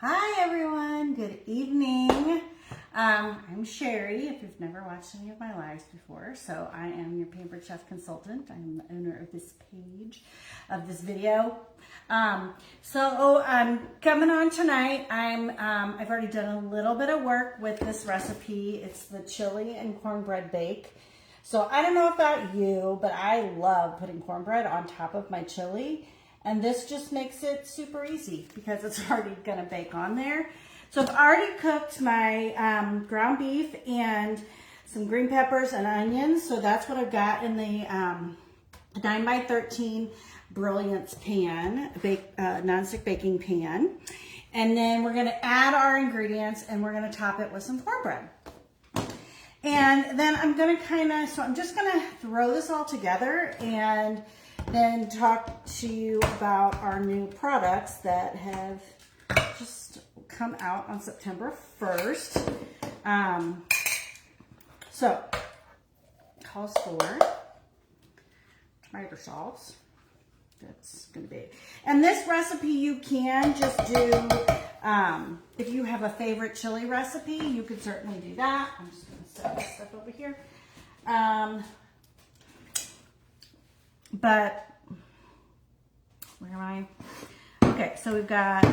Hi everyone, good evening. I'm Sherry, if you've never watched any of my lives before. So I am your Pampered Chef Consultant. I'm the owner of this page, of this video. Coming on tonight, I've already done a little bit of work with this recipe. It's the Chili and Cornbread Bake. So I don't know about you, but I love putting cornbread on top of my chili. And this just makes it super easy because it's already gonna bake on there. So I've already cooked my ground beef and some green peppers and onions. So that's what I've got in the 9x13 Brilliance pan, nonstick baking pan. And then we're gonna add our ingredients and we're gonna top it with some cornbread. And then I'm just gonna throw this all together and then talk to you about our new products that have just come out on September 1st. So, calls for tomato sauce. That's going to be it. And this recipe you can just do, if you have a favorite chili recipe, you could certainly do that. I'm just going to set this stuff over here. But where am I? Okay, so we've got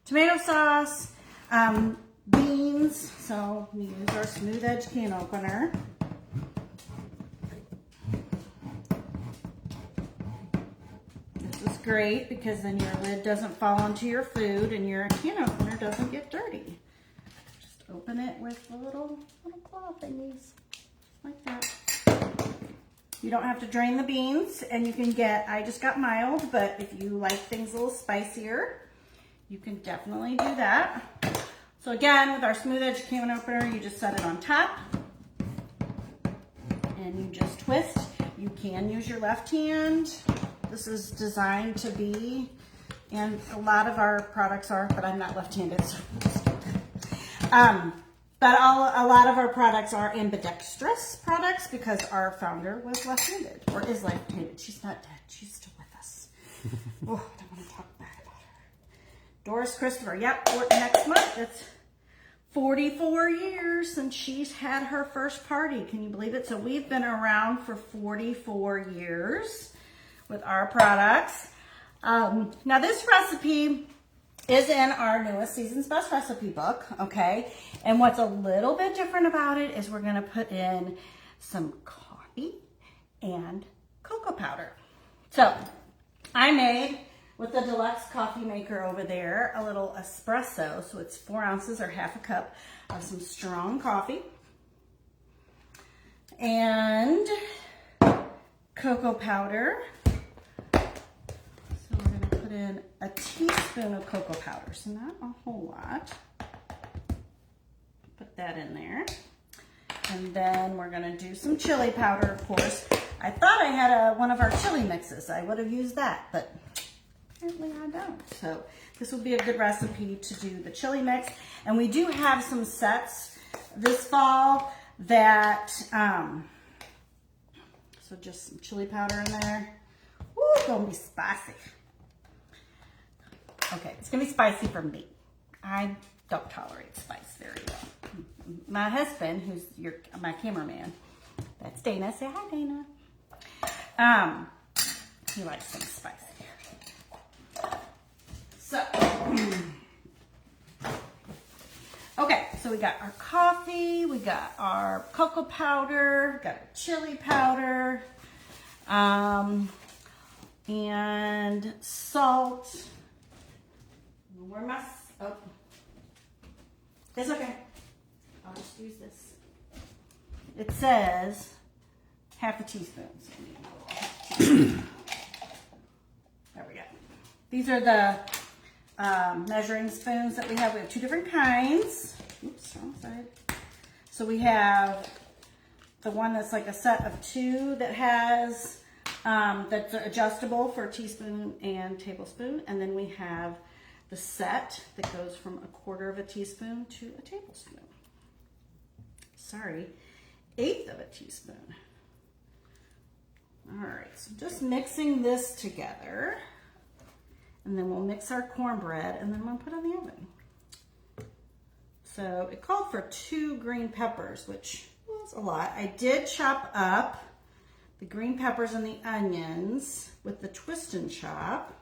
tomato sauce, beans. So we use our smooth edge can opener. This is great because then your lid doesn't fall onto your food and your can opener doesn't get dirty. Just open it with the little claw thingies, like that. You don't have to drain the beans, and you can I just got mild, but if you like things a little spicier, you can definitely do that. So again, with our smooth edge can opener, you just set it on top, and you just twist. You can use your left hand. This is designed to be, and a lot of our products are, but I'm not left-handed, so But a lot of our products are ambidextrous products because our founder was left-handed, or is left-handed. She's not dead. She's still with us. Oh, I don't want to talk bad about her. Doris Christopher. Yep, next month. It's 44 years since she's had her first party. Can you believe it? So we've been around for 44 years with our products. Now this recipe is in our newest Season's Best Recipe book, okay? And what's a little bit different about it is we're gonna put in some coffee and cocoa powder. So I made, with the deluxe coffee maker over there, a little espresso. So it's 4 ounces or half a cup of some strong coffee and cocoa powder. In a teaspoon of cocoa powder, so not a whole lot. Put that in there. And then we're gonna do some chili powder, of course. I thought I had one of our chili mixes. I would have used that, but apparently I don't. So this would be a good recipe to do the chili mix. And we do have some sets this fall that, so just some chili powder in there. Ooh, it's gonna be spicy. Okay, it's gonna be spicy for me. I don't tolerate spice very well. My husband, who's my cameraman, that's Dana. Say hi, Dana. He likes things spicy. So, okay, so we got our coffee, we got our cocoa powder, we got our chili powder, and salt. Where my, oh, it's okay. I'll just use this. It says half a teaspoon. So there we go. These are the measuring spoons that we have. We have 2 different kinds. Oops, wrong side. So we have the one that's like a set of 2 that has, that's adjustable for a teaspoon and tablespoon. And then we have the set that goes from a 1/4 teaspoon to a tablespoon. Sorry, 1/8 teaspoon. All right, so just mixing this together, and then we'll mix our cornbread, and then we'll put it in the oven. So it called for 2 green peppers, which was a lot. I did chop up the green peppers and the onions with the twist and chop,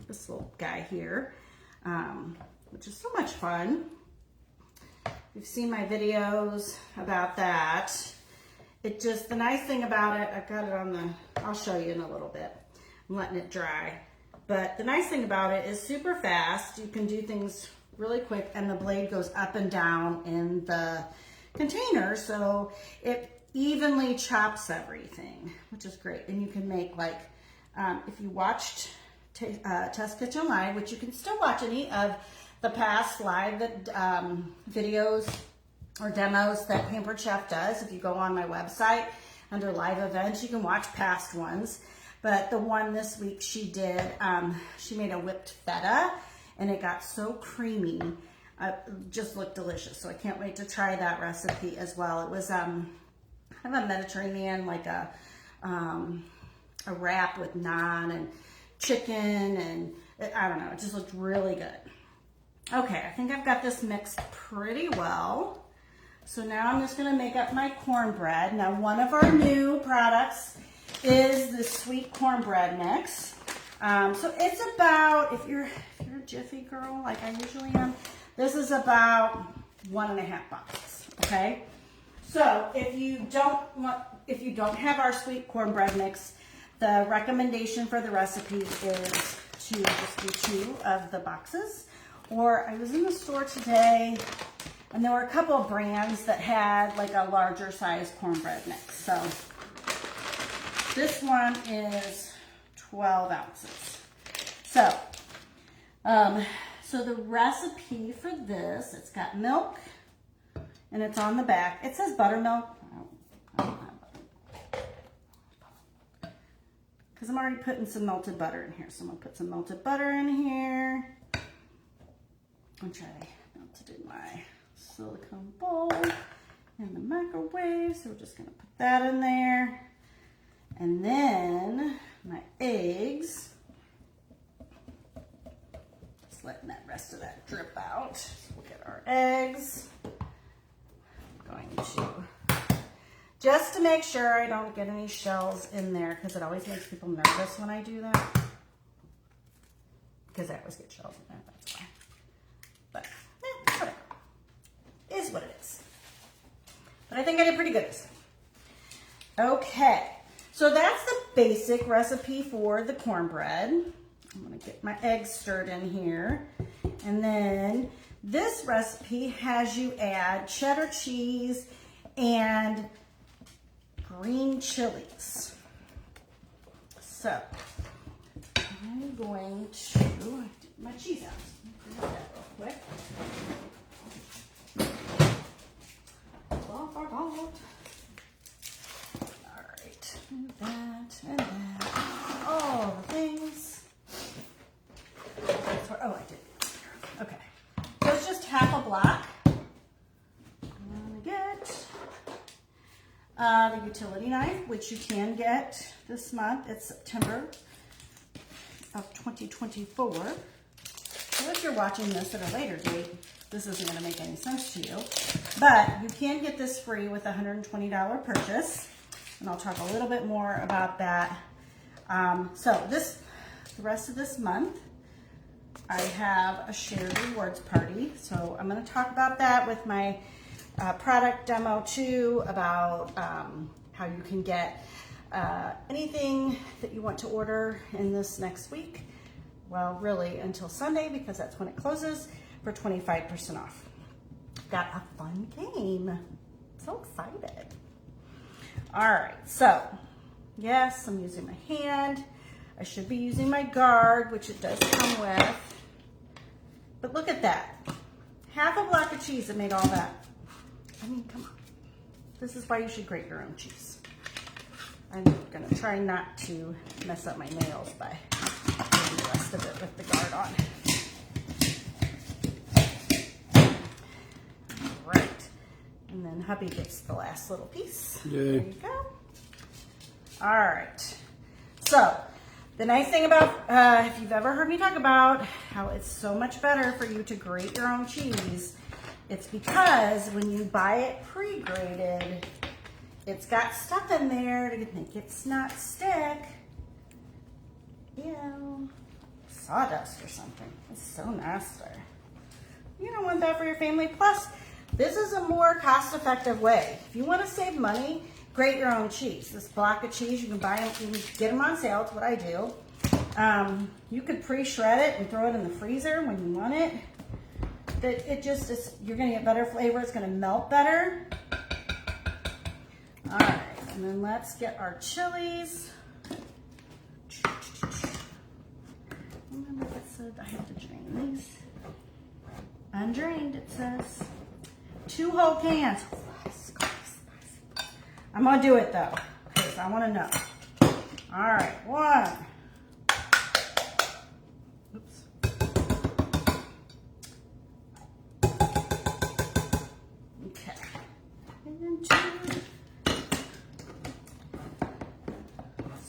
this little guy here, which is so much fun. You've seen my videos about that. It just, the nice thing about it, I've got it on the, I'll show you in a little bit. I'm letting it dry. But the nice thing about it is super fast. You can do things really quick, and the blade goes up and down in the container, so it evenly chops everything, which is great. And you can make like, if you watched Test Kitchen Live, which you can still watch any of the past live videos or demos that Pampered Chef does. If you go on my website under live events, you can watch past ones. But the one this week she did, she made a whipped feta, and it got so creamy, just looked delicious. So I can't wait to try that recipe as well. It was kind of a Mediterranean, like a wrap with naan and chicken, and I don't know, it just looked really good. Okay, I think I've got this mixed pretty well. So now I'm just gonna make up my cornbread. Now, one of our new products is the sweet cornbread mix. So it's about, if you're a Jiffy girl like I usually am, this is about 1.5 boxes, okay? So if you don't have our sweet cornbread mix, the recommendation for the recipe is to just do 2 of the boxes. Or I was in the store today, and there were a couple of brands that had like a larger size cornbread mix. So this one is 12 ounces. So, so the recipe for this, it's got milk, and it's on the back. It says buttermilk. I don't have butter. Because I'm already putting some melted butter in here. So I'm going to put some melted butter in here. Which I melted in my silicone bowl in the microwave. So we're just going to put that in there. And then my eggs. Just letting that rest of that drip out. So we'll get our eggs. I'm going to, just to make sure I don't get any shells in there, because it always makes people nervous when I do that. Because I always get shells in there, that's why. But, whatever. Is what it is. But I think I did pretty good this time. Okay. So that's the basic recipe for the cornbread. I'm going to get my eggs stirred in here. And then this recipe has you add cheddar cheese and green chilies. So I'm going to get my cheese out. Grab that real quick. Off our bowl. And that, and that. All the things. Oh, I did. Okay. So it's just half a block. I'm going to get the utility knife, which you can get this month. It's September of 2024. So if you're watching this at a later date, this isn't going to make any sense to you. But you can get this free with a $120 purchase. And I'll talk a little bit more about that. So the rest of this month, I have a shared rewards party. So I'm going to talk about that with my product demo too, about how you can get anything that you want to order in this next week. Well, really until Sunday, because that's when it closes, for 25% off. Got a fun game. So excited. All right, so yes, I'm using my hand. I should be using my guard, which it does come with. But look at that. Half a block of cheese that made all that. I mean, come on. This is why you should grate your own cheese. I'm gonna try not to mess up my nails by doing the rest of it with the guard on. All right. And then hubby gets the last little piece. Yay. There you go. All right. So the nice thing about, if you've ever heard me talk about how it's so much better for you to grate your own cheese, It's because when you buy it pre-grated, it's got stuff in there to make it not stick. Ew. Sawdust or something. It's so nasty. You don't want that for your family. Plus, this is a more cost-effective way. If you want to save money, grate your own cheese. This block of cheese, you can buy them, you can get them on sale. That's what I do. You could pre-shred it and throw it in the freezer when you want it. It just is, you're gonna get better flavor. It's gonna melt better. All right, and then let's get our chilies. Remember it said I have to drain these. Undrained, it says. 2 whole cans. I'm gonna do it though, because I wanna know. All right, 1. Oops. Okay. And then 2.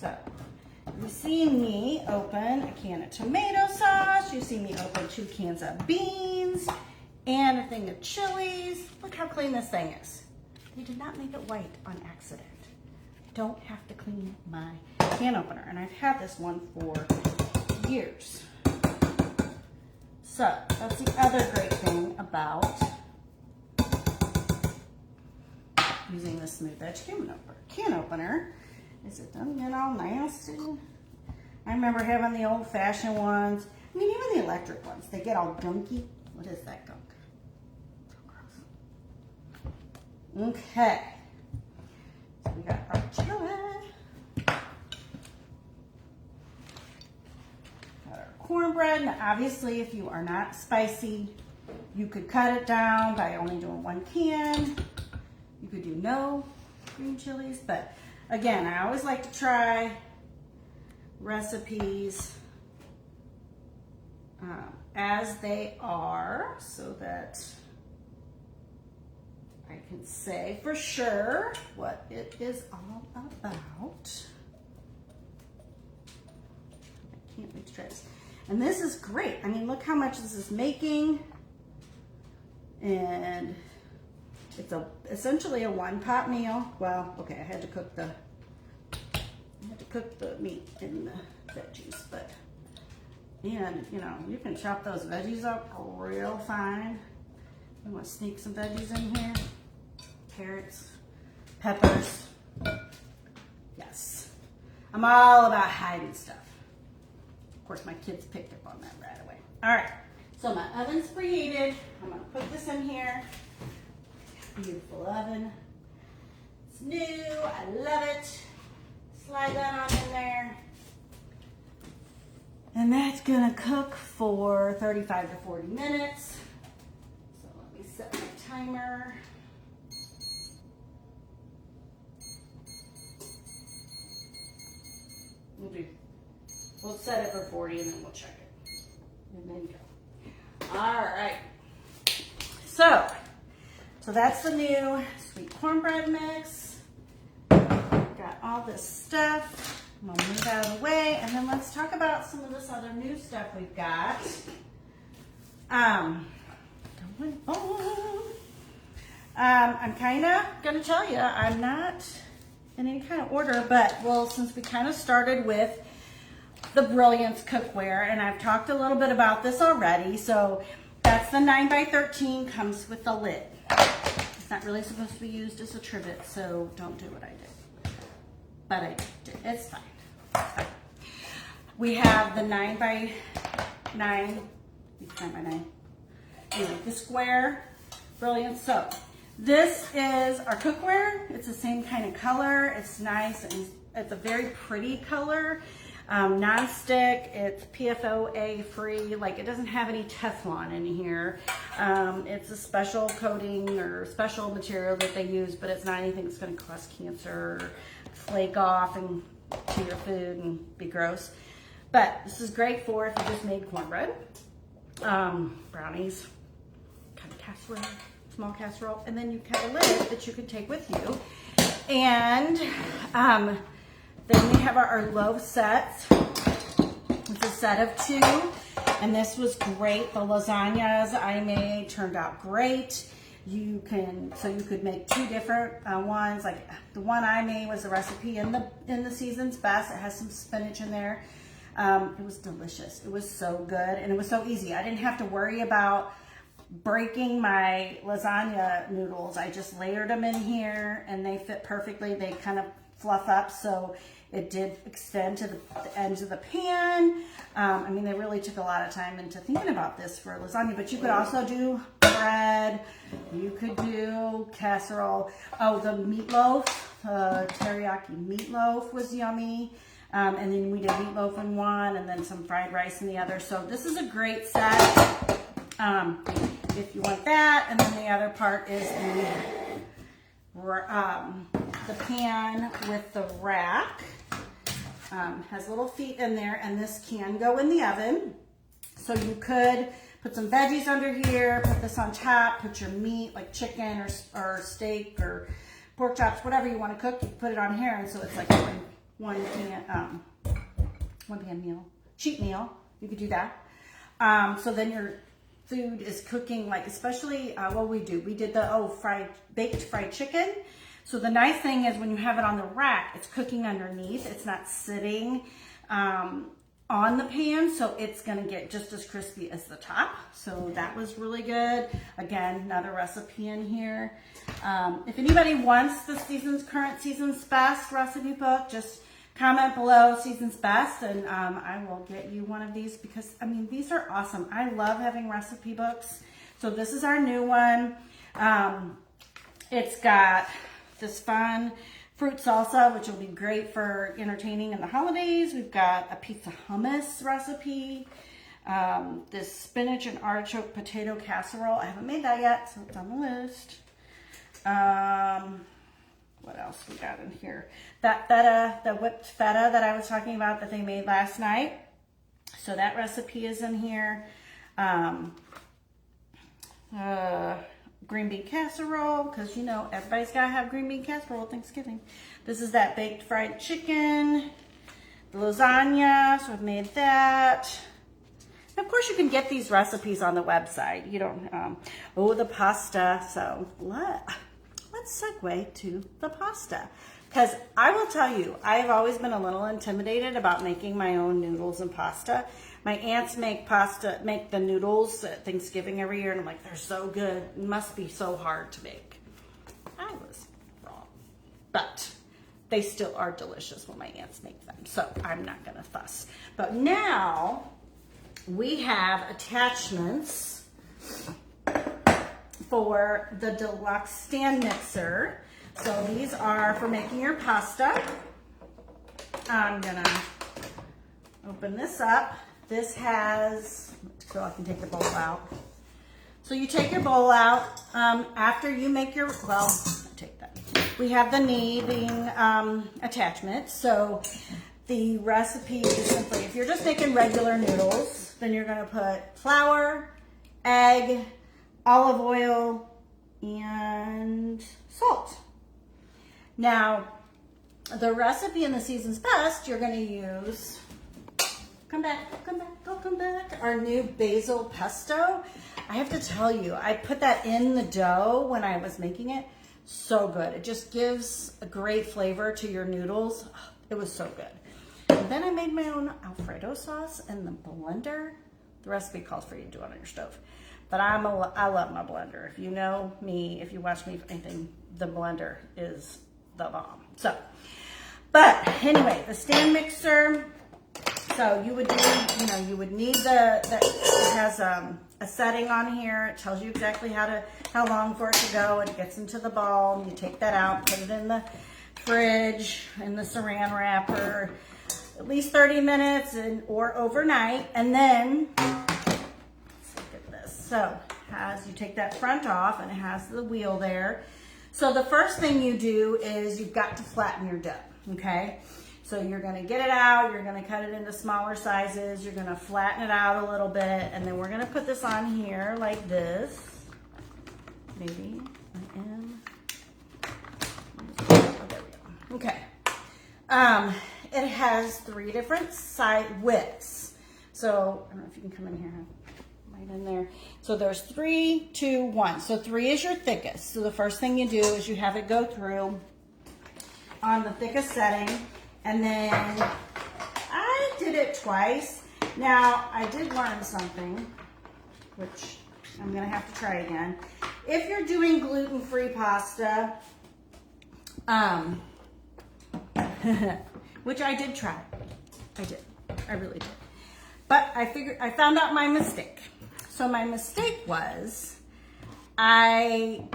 So, you see me open a can of tomato sauce. You see me open 2 cans of beans and a thing of chilies. Look how clean this thing is. They did not make it white on accident. Don't have to clean my can opener. And I've had this one for years. So that's the other great thing about using the smooth edge can opener is it doesn't get all nasty. I remember having the old fashioned ones. I mean, even the electric ones, they get all gunky. What is that gunk? Okay, so we got our chili, got our cornbread. Now obviously if you are not spicy, you could cut it down by only doing 1 can. You could do no green chilies, but again, I always like to try recipes as they are so that I can say for sure what it is all about. I can't wait to try this. And this is great. I mean, look how much this is making. And it's essentially a 1-pot meal. Well, okay, I had to cook the meat and the veggies, but and you know, you can chop those veggies up real fine. I'm gonna sneak some veggies in here. Carrots, peppers. Yes. I'm all about hiding stuff. Of course, my kids picked up on that right away. All right, so my oven's preheated. I'm gonna put this in here. Beautiful oven. It's new, I love it. Slide that on in there. And that's gonna cook for 35 to 40 minutes. So let me set my timer. We'll set it for 40 and then we'll check it. And then go. All right. So that's the new sweet cornbread mix. Got all this stuff. I'm gonna move out of the way, and then let's talk about some of this other new stuff we've got. I'm kind of gonna tell you, I'm not in any kind of order, but well, since we kind of started with the Brilliance cookware, and I've talked a little bit about this already, so that's the 9x13, comes with the lid. It's not really supposed to be used as a trivet, so don't do what I did. But I did. It's fine. It's fine. We have the 9x9, 9x9. Anyway, the square Brilliance. So this is our cookware. It's the same kind of color. It's nice and it's a very pretty color. Non-stick, it's PFOA free, like it doesn't have any Teflon in here. It's a special coating or special material that they use, but it's not anything that's gonna cause cancer, or flake off and to your food and be gross. But this is great for if you just made cornbread, brownies, kind of casserole, small casserole, and then you have a lid that you can take with you. And then we have our loaf sets. This a set of 2, and this was great. The lasagnas I made turned out great. You could make 2 different ones. Like the one I made was a recipe in the Season's Best. It has some spinach in there. It was delicious. It was so good, and it was so easy. I didn't have to worry about breaking my lasagna noodles. I just layered them in here, and they fit perfectly. They kind of fluff up, so it did extend to the ends of the pan. I mean, they really took a lot of time into thinking about this for lasagna, but you could also do bread. You could do casserole. Oh, the meatloaf, teriyaki meatloaf was yummy. And then we did meatloaf in one, and then some fried rice in the other. So this is a great set if you want that. And then the other part is the pan with the rack. Has little feet in there, and this can go in the oven. So you could put some veggies under here, put this on top, put your meat like chicken or steak or pork chops, whatever you want to cook, you put it on here, and so it's like one pan meal, cheat meal. You could do that. So then your food is cooking, like, especially what we did the baked fried chicken. So the nice thing is when you have it on the rack, it's cooking underneath. It's not sitting on the pan, so it's gonna get just as crispy as the top. So that was really good. Again, another recipe in here. If anybody wants the current Season's Best recipe book, just comment below Season's Best, and I will get you one of these, because I mean, these are awesome. I love having recipe books. So this is our new one. It's got this fun fruit salsa, which will be great for entertaining in the holidays. We've got a pizza hummus recipe, this spinach and artichoke potato casserole. I haven't made that yet, so it's on the list. What else we got in here? That feta, the whipped feta that I was talking about that they made last night. So that recipe is in here. Green bean casserole, because you know everybody's got to have green bean casserole at Thanksgiving. This is that baked fried chicken, the lasagna, so I've made that. And of course, you can get these recipes on the website. You don't, the pasta. So let's segue to the pasta, because I will tell you, I've always been a little intimidated about making my own noodles and pasta. My aunts make the noodles at Thanksgiving every year, and I'm like, they're so good. It must be so hard to make. I was wrong. But they still are delicious when my aunts make them, so I'm not gonna fuss. But now we have attachments for the deluxe stand mixer. So these are for making your pasta. I'm gonna open this up. This has, so I can take the bowl out. So you take your bowl out after you make your, take that. We have the kneading attachment. So the recipe is simply, if you're just making regular noodles, then you're gonna put flour, egg, olive oil, and salt. Now, the recipe in the Season's Best, you're gonna use, come back, our new basil pesto. I have to tell you, I put that in the dough when I was making it. So good. It just gives a great flavor to your noodles. It was so good. And then I made my own Alfredo sauce in the blender. The recipe calls for you to do it on your stove. But I love my blender. If you know me, if you watch me for anything, the blender is the bomb. So, but anyway, the stand mixer. So you would need, you would need it has a setting on here. It tells you exactly how long for it to go. It gets into the ball. You take that out, put it in the fridge in the saran wrapper, at least 30 minutes or overnight. And then, let's look at this. So you take that front off, and it has the wheel there. So the first thing you do is you've got to flatten your dough, okay? So you're gonna get it out, you're gonna cut it into smaller sizes, you're gonna flatten it out a little bit, and then we're gonna put this on here like this. Maybe, oh, there we go. Okay. It has 3 different side widths. So I don't know if you can come in here, right in there. So there's 3, 2, 1. So 3 is your thickest. So the first thing you do is you have it go through on the thickest setting, and then I did it twice. Now I did learn something, which I'm gonna have to try again. If you're doing gluten-free pasta, which I did try. I really did. But I found out my mistake. So my mistake was I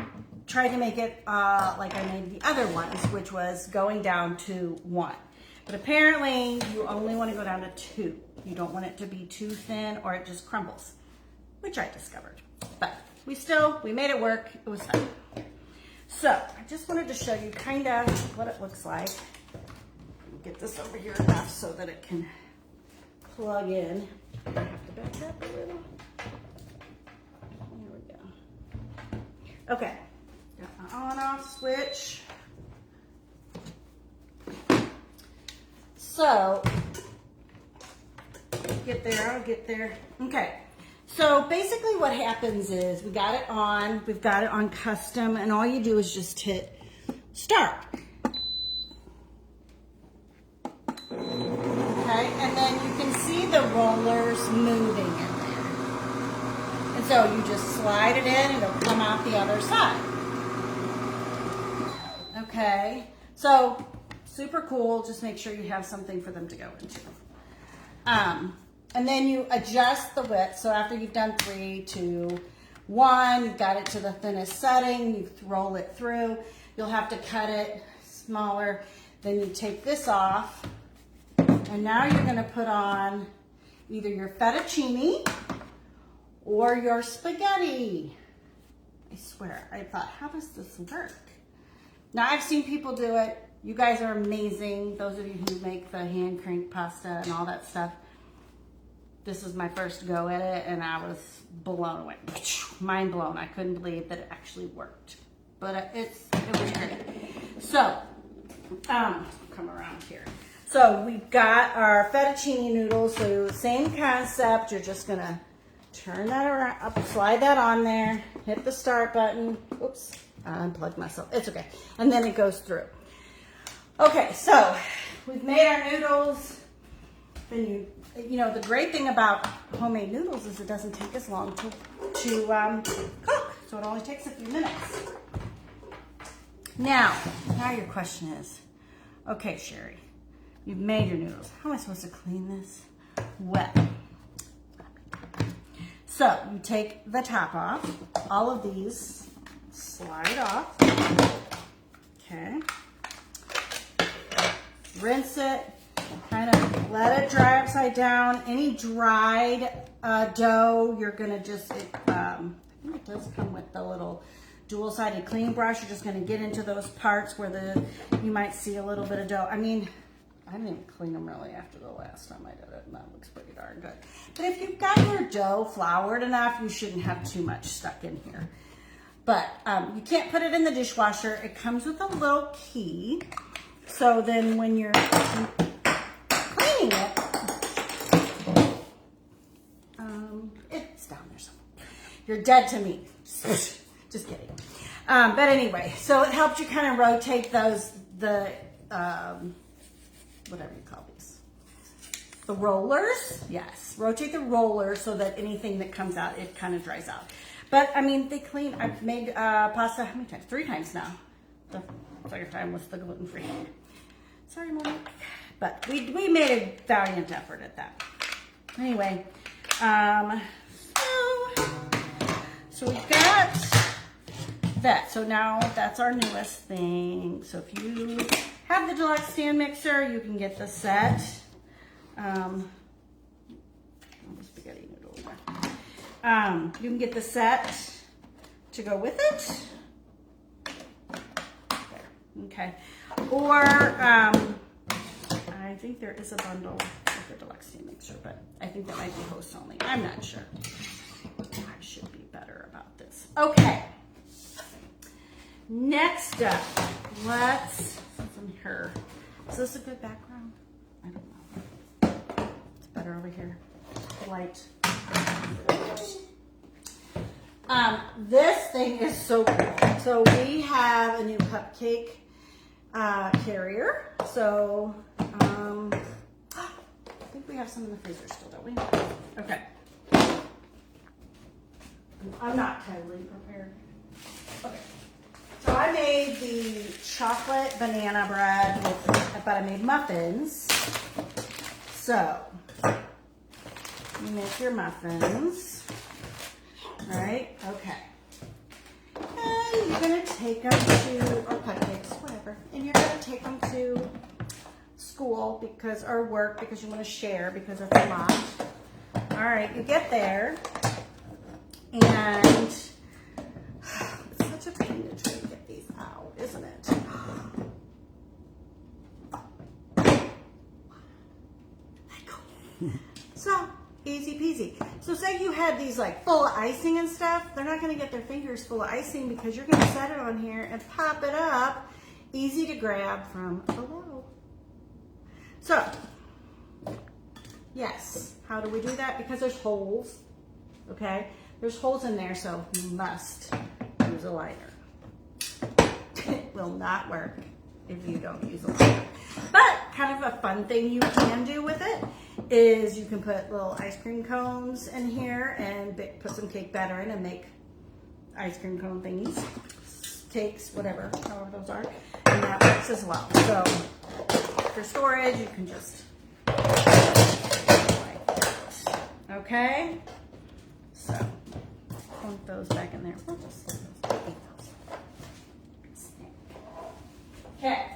tried to make it like I made the other ones, which was going down to 1. But apparently you only want to go down to 2. You don't want it to be too thin or it just crumbles, which I discovered. But we made it work. It was fun. So I just wanted to show you kind of what it looks like. Get this over here enough so that it can plug in. I have to back up a little. There we go. Okay, got my on-off switch. So, I'll get there. Okay, so basically what happens is we've got it on custom, and all you do is just hit start. Okay, and then you can see the rollers moving in there. And so you just slide it in and it'll come out the other side. Okay, so super cool. Just make sure you have something for them to go into. And then you adjust the width. So after you've done 3, 2, 1, you've got it to the thinnest setting, you roll it through. You'll have to cut it smaller. Then you take this off. And now you're going to put on either your fettuccine or your spaghetti. I swear, I thought, how does this work? Now, I've seen people do it. You guys are amazing. Those of you who make the hand crank pasta and all that stuff. This was my first go at it, and I was blown away. Mind blown. I couldn't believe that it actually worked. But it was great. So, come around here. So we've got our fettuccine noodles. So same concept. You're just gonna turn that around, up, slide that on there, hit the start button. Oops, I unplugged myself. It's okay. And then it goes through. Okay, so we've made our noodles. Then you know the great thing about homemade noodles is it doesn't take as long to cook. So it only takes a few minutes. Now your question is, okay, Sherry. You've made your noodles. How am I supposed to clean this? Well, so you take the top off. All of these slide off. Okay. Rinse it. Kind of let it dry upside down. Any dried dough, you're gonna just, I think it does come with the little dual-sided cleaning brush. You're just gonna get into those parts where you might see a little bit of dough. I mean, I didn't clean them really after the last time I did it, and that looks pretty darn good. But if you've got your dough floured enough, you shouldn't have too much stuck in here. But you can't put it in the dishwasher. It comes with a little key. So then when you're cleaning it, it's down there somewhere. You're dead to me. Just kidding. But anyway, so it helps you kind of rotate whatever you call these. The rollers, yes. Rotate the rollers so that anything that comes out, it kind of dries out. But I mean, I've made pasta how many times? 3 times now. The second time was the gluten-free. Sorry, Monique. But we made a valiant effort at that. Anyway, so we've got that. So now that's our newest thing. So if you have the deluxe stand mixer, you can get the set. Spaghetti noodle there. You can get the set to go with it. There. Okay. Or I think there is a bundle with the deluxe stand mixer, but I think that might be host only. I'm not sure. I should be better about this. Okay. Next up, let's from here. Is this a good background? I don't know. It's better over here. light. This thing is so cool. So we have a new cupcake carrier. So I think we have some in the freezer still, don't we? Okay. I'm not totally prepared. Okay. So I made the chocolate banana bread, but I made muffins. So you make your muffins. All right, okay. And you're gonna take them to, or cupcakes, whatever. And you're gonna take them to school or work because you wanna share because it's a lot. All right, you get there and it's such a pain to try to get these out, isn't it? So, easy peasy. So say you had these like full of icing and stuff, they're not gonna get their fingers full of icing because you're gonna set it on here and pop it up. Easy to grab from below. So, yes, how do we do that? Because there's holes, okay? There's holes in there, so you must use a lighter. It will not work if you don't use a lighter. But kind of a fun thing you can do with it is you can put little ice cream cones in here and put some cake batter in and make ice cream cone thingies, cakes, whatever, however those are, and that works as well. So for storage, you can just like that. Okay, so plunk those back in there. We'll just eat those. Okay.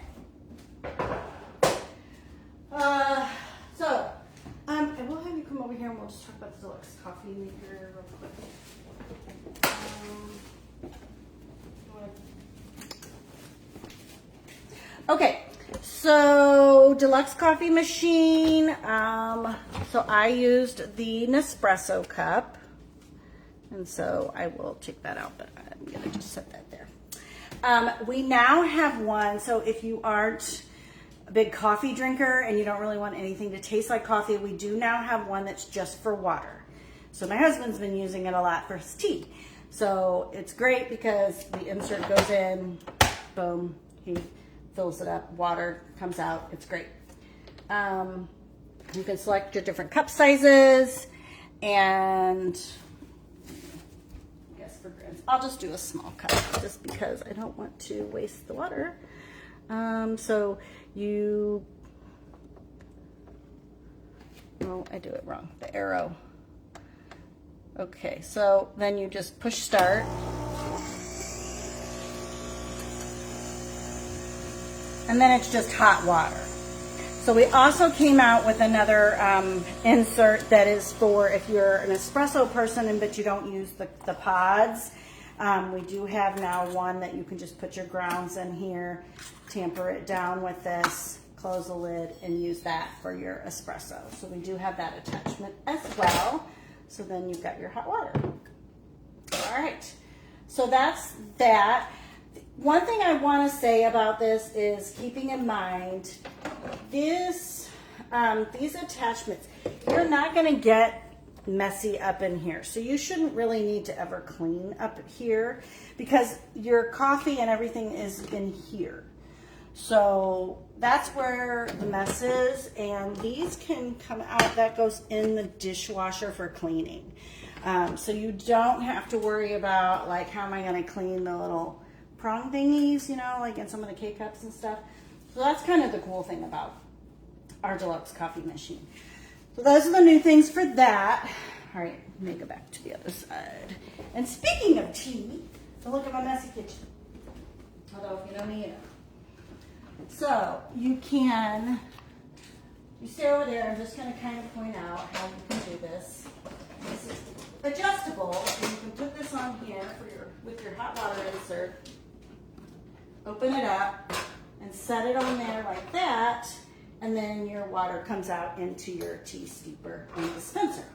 And we'll have you come over here and we'll just talk about the deluxe coffee maker real quick. Okay, so deluxe coffee machine. So I used the Nespresso cup, and so I will take that out, but I'm gonna just set that there. We now have one, so if you aren't a big coffee drinker and you don't really want anything to taste like coffee, we do now have one that's just for water. So my husband's been using it a lot for his tea. So it's great because the insert goes in, boom, he fills it up, water comes out, it's great. You can select your different cup sizes and yes, for grins. I'll just do a small cup just because I don't want to waste the water. So you, oh, I do it wrong, the arrow. Okay, so then you just push start. And then it's just hot water. So we also came out with another insert that is for if you're an espresso person but you don't use the pods. We do have now one that you can just put your grounds in here, tamper it down with this, close the lid, and use that for your espresso. So we do have that attachment as well. So then you've got your hot water. All right, so that's that. One thing I want to say about this is keeping in mind this, these attachments, you're not going to get messy up in here. So you shouldn't really need to ever clean up here because your coffee and everything is in here. So that's where the mess is, and these can come out, that goes in the dishwasher for cleaning. So you don't have to worry about like, how am I going to clean the little prong thingies, you know, like in some of the K-cups and stuff. So that's kind of the cool thing about our deluxe coffee machine. So those are the new things for that. All right, let me go back to the other side. And speaking of tea, look at my messy kitchen. Although if you know me, you know. So you stay over there. I'm just going to kind of point out how you can do this. This is adjustable, and you can put this on here with your hot water insert. Open it up and set it on there like that, and then your water comes out into your tea steeper and dispenser.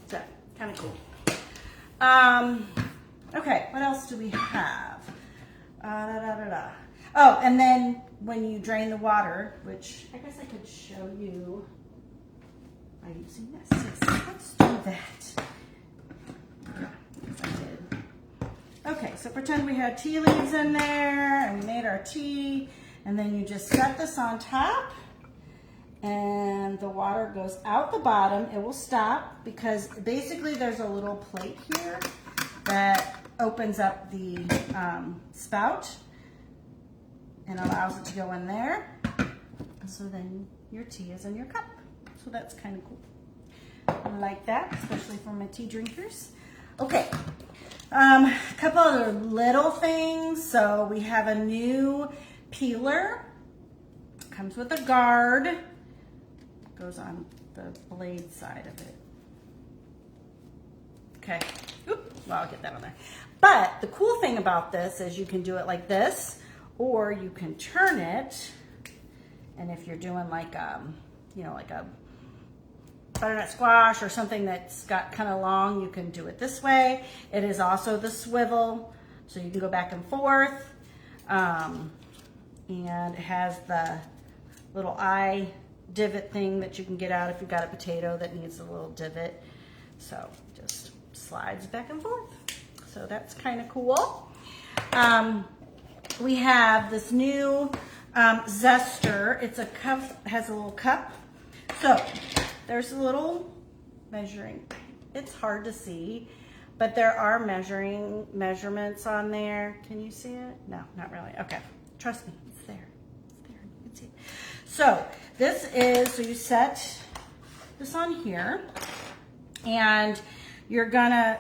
So kind of cool. Okay, what else do we have? Oh, and then when you drain the water, which I guess I could show you. by using this. Yes, let's do that. Yes, I did. Okay, so pretend we had tea leaves in there and we made our tea, and then you just set this on top and the water goes out the bottom. It will stop because basically there's a little plate here that opens up the spout and allows it to go in there. So then your tea is in your cup. So that's kind of cool. I like that, especially for my tea drinkers. Okay, a couple other little things. So we have a new peeler. Comes with a guard. Goes on the blade side of it. Okay. Oop. Well, I'll get that on there. But the cool thing about this is you can do it like this, or you can turn it. And if you're doing like you know, like a butternut squash or something that's got kind of long, you can do it this way. It is also the swivel, so you can go back and forth. And it has the little eye divot thing that you can get out if you've got a potato that needs a little divot. So just slides back and forth. So that's kind of cool. We have this new zester. It's a cup, has a little cup. So there's a little measuring. It's hard to see, but there are measurements on there. Can you see it? No, not really. Okay, trust me, it's there. It's there. You can see it. So this is, so you set this on here, and you're gonna,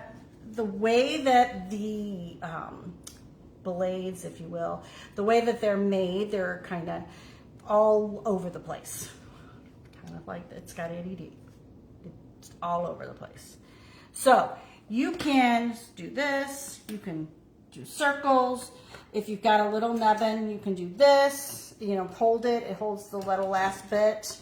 the way that the blades, if you will, the way that they're made, they're kind of all over the place. Kind of like it's got ADD. It's all over the place. So you can do this, you can do circles. If you've got a little nubbin, you can do this, you know, hold it. It holds the little last bit.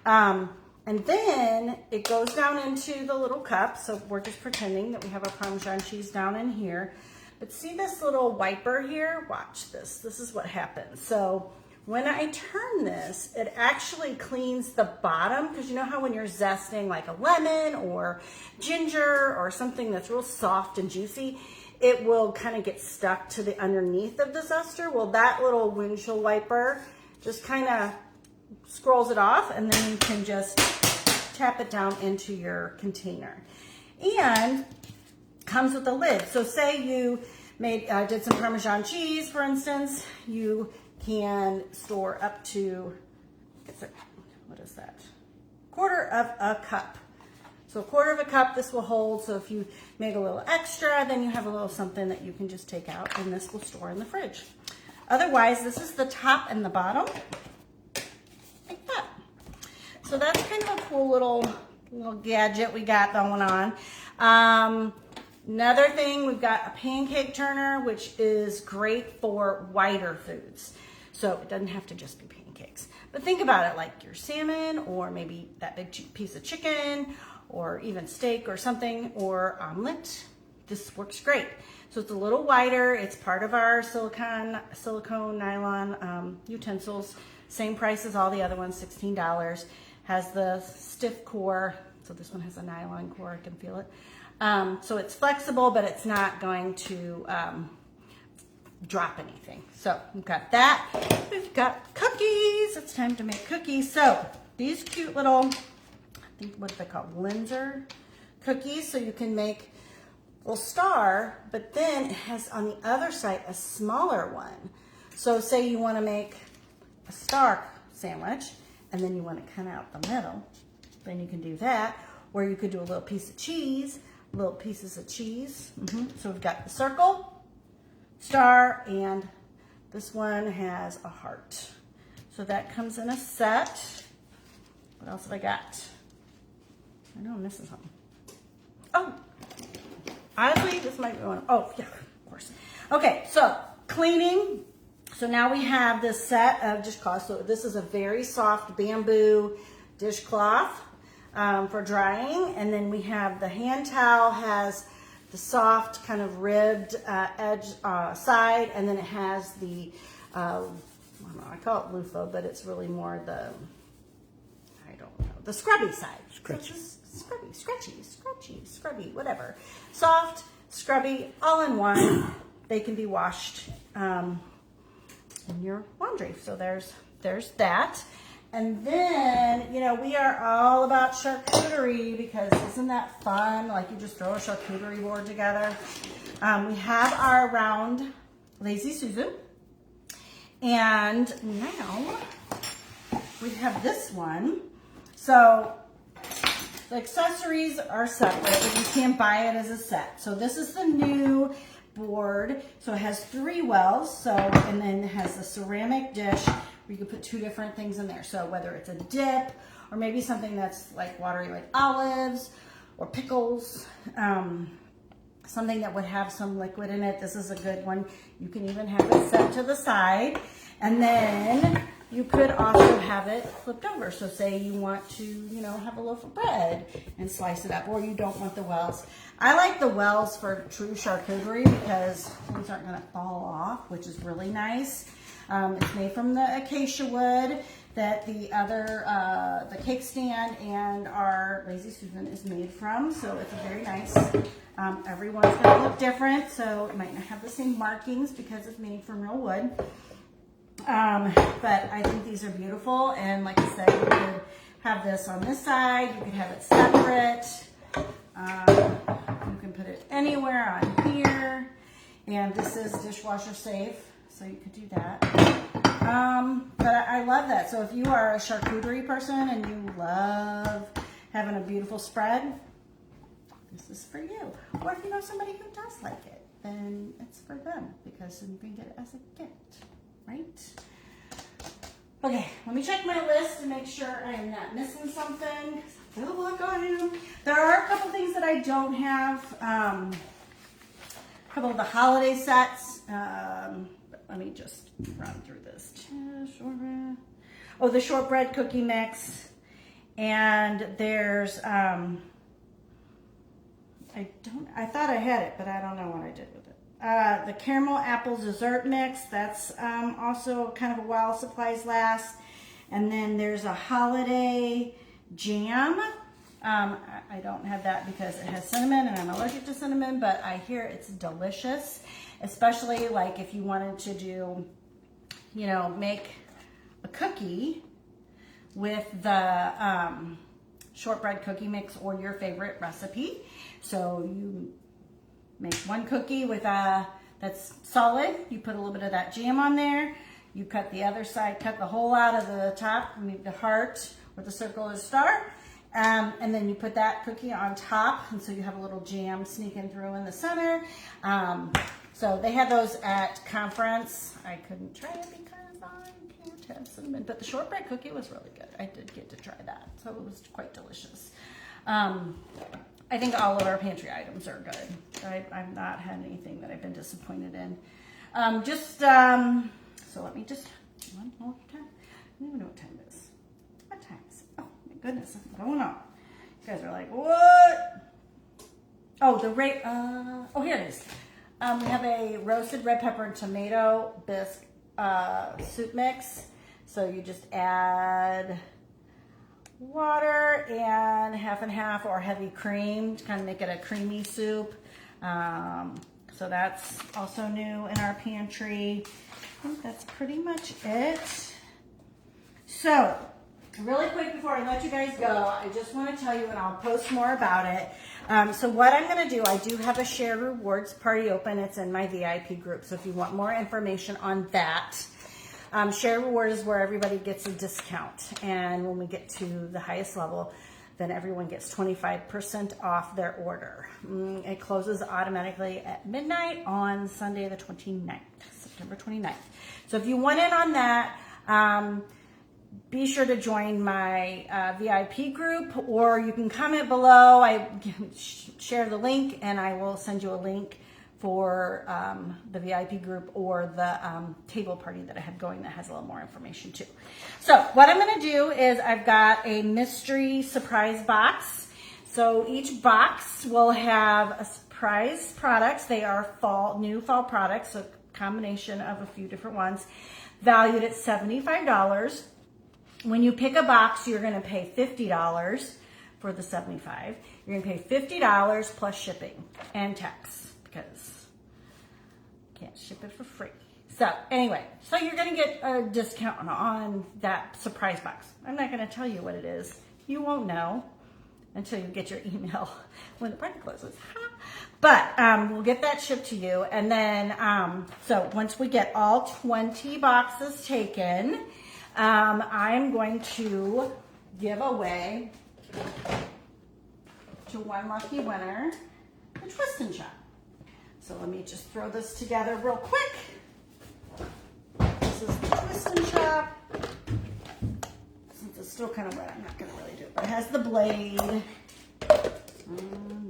And then it goes down into the little cup. So we're just pretending that we have our Parmesan cheese down in here. But see this little wiper here? Watch this. This is what happens. So when I turn this, it actually cleans the bottom, because you know how when you're zesting like a lemon or ginger or something that's real soft and juicy, it will kind of get stuck to the underneath of the zester. Well, that little windshield wiper just kind of scrolls it off, and then you can just tap it down into your container. And comes with a lid. So say you did some Parmesan cheese, for instance, you can store up to, what is that? Quarter of a cup. So a quarter of a cup this will hold. So if you make a little extra, then you have a little something that you can just take out, and this will store in the fridge. Otherwise, this is the top and the bottom, like that. So that's kind of a cool little gadget we got going on. Another thing, we've got a pancake turner, which is great for whiter foods. So it doesn't have to just be pancakes. But think about it like your salmon, or maybe that big piece of chicken, or even steak or something, or omelet. This works great. So it's a little wider. It's part of our silicone nylon utensils. Same price as all the other ones, $16. Has the stiff core. So this one has a nylon core, I can feel it. So it's flexible, but it's not going to drop anything. So we've got that. We've got cookies. It's time to make cookies. So these cute little, I think what they call Linzer cookies. So you can make a little star, but then it has on the other side a smaller one. So say you want to make a star sandwich, and then you want to cut out the middle, then you can do that. Or you could do a little piece of cheese, little pieces of cheese. So we've got the circle, star, and this one has a heart. So that comes in a set. What else have I got? I know I'm missing something. Oh, oddly, this might be one. Oh, yeah, of course. Okay, so cleaning. So now we have this set of dishcloths. So this is a very soft bamboo dishcloth for drying. And then we have the hand towel, has the soft kind of ribbed edge side. And then it has the, I don't know, I call it loofah, but it's really more the, I don't know the scrubby side. Scratchy. So this is scrubby, whatever. Soft, scrubby, all in one. They can be washed in your laundry. So there's that. And then, you know, we are all about charcuterie because isn't that fun? Like you just throw a charcuterie board together. We have our round Lazy Susan. And now we have this one. So the accessories are separate, but you can't buy it as a set. So this is the new board. So it has 3 wells. So, and then it has a ceramic dish where you can put 2 different things in there. So whether it's a dip or maybe something that's like watery, like olives or pickles, something that would have some liquid in it. This is a good one. You can even have it set to the side. And then you could also have it flipped over. So say you want to, you know, have a loaf of bread and slice it up, or you don't want the wells. I like the wells for true charcuterie because things aren't gonna fall off, which is really nice. It's made from the acacia wood that the other, the cake stand and our Lazy Susan is made from. So it's very nice. Everyone's gonna look different. So it might not have the same markings because it's made from real wood. But I think these are beautiful. And like I said, you could have this on this side. You could have it separate. You can put it anywhere on here. And this is dishwasher safe. So you could do that. But I love that. So if you are a charcuterie person and you love having a beautiful spread, this is for you. Or if you know somebody who does like it, then it's for them because you can get it as a gift, right? Okay, let me check my list to make sure I am not missing something. I feel like I am. There are a couple things that I don't have. A couple of the holiday sets. Let me just run through this. Oh, the shortbread cookie mix. And there's, I thought I had it, but I don't know what I did with it. The caramel apple dessert mix. That's also kind of a while supplies last. And then there's a holiday jam. I don't have that because it has cinnamon and I'm allergic to cinnamon, but I hear it's delicious, especially like if you wanted to do, you know, make a cookie with the shortbread cookie mix or your favorite recipe. So you make one cookie with that's solid. You put a little bit of that jam on there. You cut the other side, cut the hole out of the top, make the heart or the circle or star. And then you put that cookie on top, and so you have a little jam sneaking through in the center. So they had those at conference. I couldn't try it because I can't have cinnamon, but the shortbread cookie was really good. I did get to try that, so it was quite delicious. I think all of our pantry items are good. I've not had anything that I've been disappointed in. So let me just, one more time. I don't even know what time it is. What time is it? Oh my goodness, what's going on? You guys are like, what? Oh, oh, here it is. We have a roasted red pepper and tomato bisque soup mix. So you just add water and half or heavy cream to kind of make it a creamy soup. So that's also new in our pantry. I think that's pretty much it. So really quick before I let you guys go, I just want to tell you, and I'll post more about it. So what I'm going to do, I do have a share rewards party open. It's in my VIP group. So if you want more information on that, share reward is where everybody gets a discount. And when we get to the highest level, then everyone gets 25% off their order. It closes automatically at midnight on Sunday the 29th, September 29th. So if you want in on that, be sure to join my VIP group, or you can comment below. I share the link and I will send you a link for the VIP group or the table party that I have going that has a little more information too. So what I'm going to do is I've got a mystery surprise box. So each box will have a surprise products. They are new fall products, so a combination of a few different ones, valued at $75. when you pick a box, you're going to pay $50 for the 75. You're going to pay $50 plus shipping and tax because you can't ship it for free. So anyway, so you're going to get a discount on that surprise box. I'm not going to tell you what it is. You won't know until you get your email when the party closes. But we'll get that shipped to you. And then, so once we get all 20 boxes taken, I'm going to give away to one lucky winner the Twist and Chop. So let me just throw this together real quick. This is the Twist and Chop. Since it's still kind of wet, I'm not going to really do it. But it has the blade. And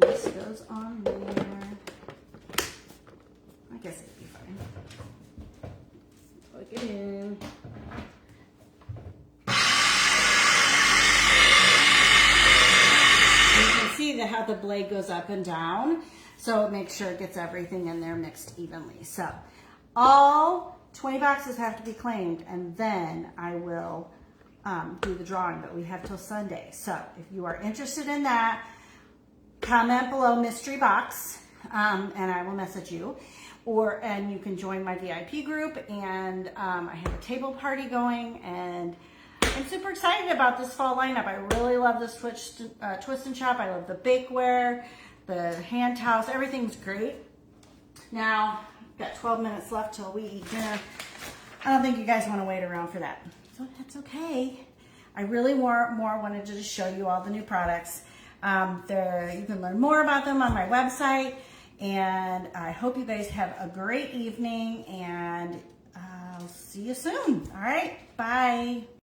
this goes on there. I guess it'd be fine. Plug it in. See how the blade goes up and down, so make sure it gets everything in there mixed evenly. So all 20 boxes have to be claimed, and then I will do the drawing, but we have till Sunday. So if you are interested in that, comment below mystery box, and I will message you, and you can join my VIP group, and I have a table party going, and I'm super excited about this fall lineup. I really love this Twist and Chop. I love the bakeware, the hand towels. Everything's great. Now, we've got 12 minutes left till we eat dinner. I don't think you guys want to wait around for that. So that's okay. I really wanted to just show you all the new products. You can learn more about them on my website. And I hope you guys have a great evening. And I'll see you soon. All right. Bye.